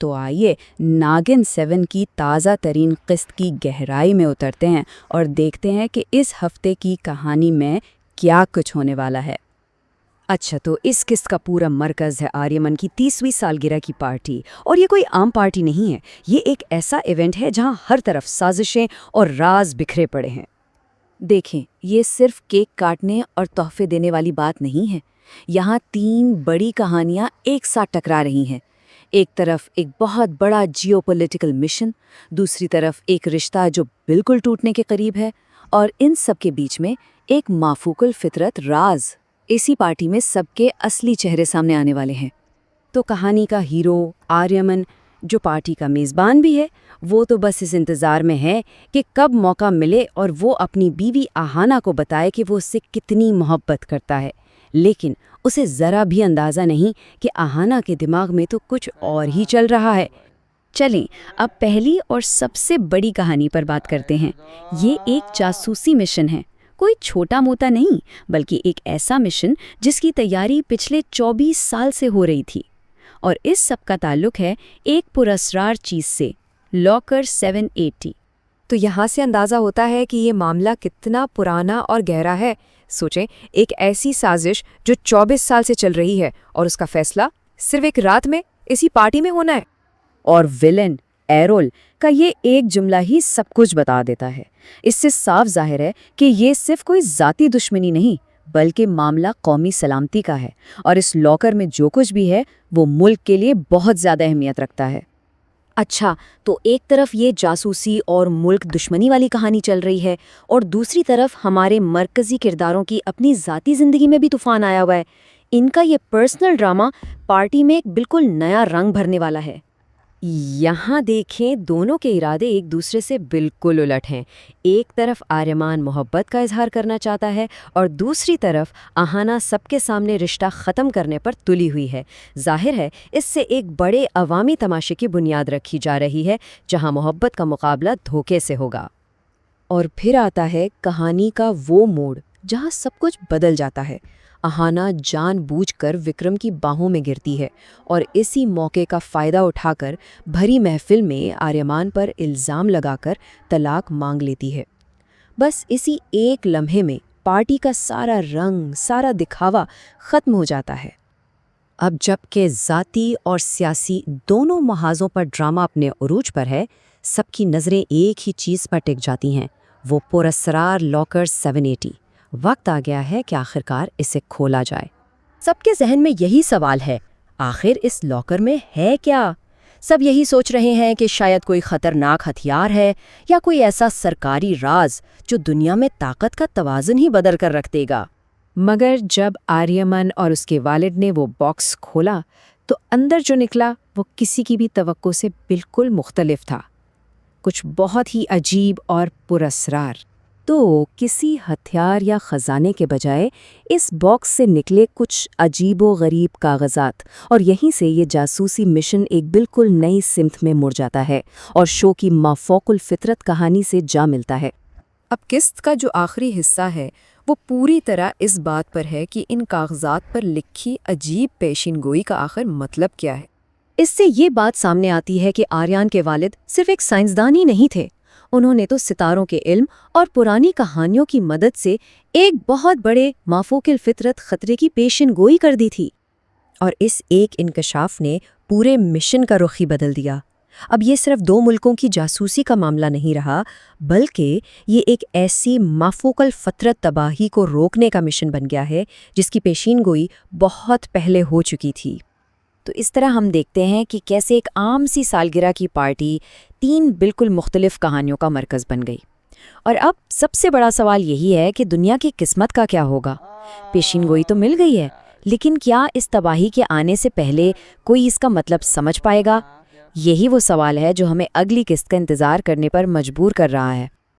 تو آئیے ناگن 7 کی تازہ ترین قسط کی گہرائی میں اترتے ہیں اور دیکھتے ہیں کہ اس ہفتے کی کہانی میں کیا کچھ ہونے والا ہے۔ اچھا، تو اس قسط کا پورا مرکز ہے آریامن کی 30ویں سالگرہ کی پارٹی، اور یہ کوئی عام پارٹی نہیں ہے، یہ ایک ایسا ایونٹ ہے جہاں ہر طرف سازشیں اور راز بکھرے پڑے ہیں۔ دیکھیں، یہ صرف کیک کاٹنے اور تحفے دینے والی بات نہیں ہے، یہاں 3 بڑی کہانیاں ایک ساتھ ٹکرا رہی ہیں۔ ایک طرف ایک بہت بڑا جیو پولیٹیکل مشن، دوسری طرف ایک رشتہ جو بالکل ٹوٹنے کے قریب ہے، اور ان سب کے بیچ میں ایک مافوق الفطرت راز۔ اسی پارٹی میں سب کے اصلی چہرے سامنے آنے والے ہیں۔ تو کہانی کا ہیرو آریامن، جو پارٹی کا میزبان بھی ہے، وہ تو بس اس انتظار میں ہے کہ کب موقع ملے اور وہ اپنی بیوی آہانا کو بتائے کہ وہ اس سے کتنی محبت کرتا ہے، لیکن اسے ذرا بھی اندازہ نہیں کہ آہانا کے دماغ میں تو کچھ اور ہی چل رہا ہے۔ چلیں اب پہلی اور سب سے بڑی کہانی پر بات کرتے ہیں۔ یہ ایک جاسوسی مشن ہے، کوئی چھوٹا موٹا نہیں، بلکہ ایک ایسا مشن جس کی تیاری پچھلے 24 سال سے ہو رہی تھی، اور اس سب کا تعلق ہے ایک پراسرار چیز سے، لاکر 780۔ تو یہاں سے اندازہ ہوتا ہے کہ یہ معاملہ کتنا پرانا اور گہرا ہے۔ سوچیں، ایک ایسی سازش جو 24 سال سے چل رہی ہے، اور اس کا فیصلہ صرف ایک رات میں اسی پارٹی میں ہونا ہے۔ اور ویلن ایرول کا یہ ایک جملہ ہی سب کچھ بتا دیتا ہے۔ اس سے صاف ظاہر ہے کہ یہ صرف کوئی ذاتی دشمنی نہیں، بلکہ معاملہ قومی سلامتی کا ہے، اور اس لاکر میں جو کچھ بھی ہے وہ ملک کے لیے بہت زیادہ اہمیت رکھتا ہے۔ اچھا، تو ایک طرف یہ جاسوسی اور ملک دشمنی والی کہانی چل رہی ہے، اور دوسری طرف ہمارے مرکزی کرداروں کی اپنی ذاتی زندگی میں بھی طوفان آیا ہوا ہے۔ ان کا یہ پرسنل ڈرامہ پارٹی میں ایک بالکل نیا رنگ بھرنے والا ہے۔ یہاں دیکھیں، دونوں کے ارادے ایک دوسرے سے بالکل الٹ ہیں۔ ایک طرف آریامان محبت کا اظہار کرنا چاہتا ہے، اور دوسری طرف آہانا سب کے سامنے رشتہ ختم کرنے پر تلی ہوئی ہے۔ ظاہر ہے اس سے ایک بڑے عوامی تماشے کی بنیاد رکھی جا رہی ہے، جہاں محبت کا مقابلہ دھوکے سے ہوگا۔ اور پھر آتا ہے کہانی کا وہ موڑ جہاں سب کچھ بدل جاتا ہے۔ آہانا جان بوجھ کر وکرم کی باہوں میں گرتی ہے، اور اسی موقع کا فائدہ اٹھا کر بھری محفل میں آریامان پر الزام لگا کر طلاق مانگ لیتی ہے۔ بس اسی ایک لمحے میں پارٹی کا سارا رنگ، سارا دکھاوا ختم ہو جاتا ہے۔ اب جب کہ ذاتی اور سیاسی دونوں محاذوں پر ڈرامہ اپنے عروج پر ہے، سب کی نظریں ایک ہی چیز پر ٹک جاتی ہیں، وہ پراسرار لاکر 780۔ وقت آ گیا ہے کہ آخرکار اسے کھولا جائے۔ سب کے ذہن میں یہی سوال ہے، آخر اس لاکر میں ہے کیا؟ سب یہی سوچ رہے ہیں کہ شاید کوئی خطرناک ہتھیار ہے، یا کوئی ایسا سرکاری راز جو دنیا میں طاقت کا توازن ہی بدل کر رکھ دے گا۔ مگر جب آریامن اور اس کے والد نے وہ باکس کھولا تو اندر جو نکلا وہ کسی کی بھی توقع سے بالکل مختلف تھا، کچھ بہت ہی عجیب اور پراسرار۔ تو کسی ہتھیار یا خزانے کے بجائے اس باکس سے نکلے کچھ عجیب و غریب کاغذات، اور یہیں سے یہ جاسوسی مشن ایک بالکل نئی سمت میں مڑ جاتا ہے اور شو کی مافوق الفطرت کہانی سے جا ملتا ہے۔ اب قسط کا جو آخری حصہ ہے وہ پوری طرح اس بات پر ہے کہ ان کاغذات پر لکھی عجیب پیشین گوئی کا آخر مطلب کیا ہے۔ اس سے یہ بات سامنے آتی ہے کہ آریان کے والد صرف ایک سائنسدان ہی نہیں تھے، انہوں نے تو ستاروں کے علم اور پرانی کہانیوں کی مدد سے ایک بہت بڑے مافوق الفطرت خطرے کی پیشین گوئی کر دی تھی۔ اور اس ایک انکشاف نے پورے مشن کا رخ ہی بدل دیا۔ اب یہ صرف 2 ملکوں کی جاسوسی کا معاملہ نہیں رہا، بلکہ یہ ایک ایسی مافوق الفطرت تباہی کو روکنے کا مشن بن گیا ہے جس کی پیشین گوئی بہت پہلے ہو چکی تھی۔ تو اس طرح ہم دیکھتے ہیں کہ کیسے ایک عام سی سالگرہ کی پارٹی 3 بالکل مختلف کہانیوں کا مرکز بن گئی۔ اور اب سب سے بڑا سوال یہی ہے کہ دنیا کی قسمت کا کیا ہوگا؟ پیشین گوئی تو مل گئی ہے، لیکن کیا اس تباہی کے آنے سے پہلے کوئی اس کا مطلب سمجھ پائے گا؟ یہی وہ سوال ہے جو ہمیں اگلی قسط کا انتظار کرنے پر مجبور کر رہا ہے۔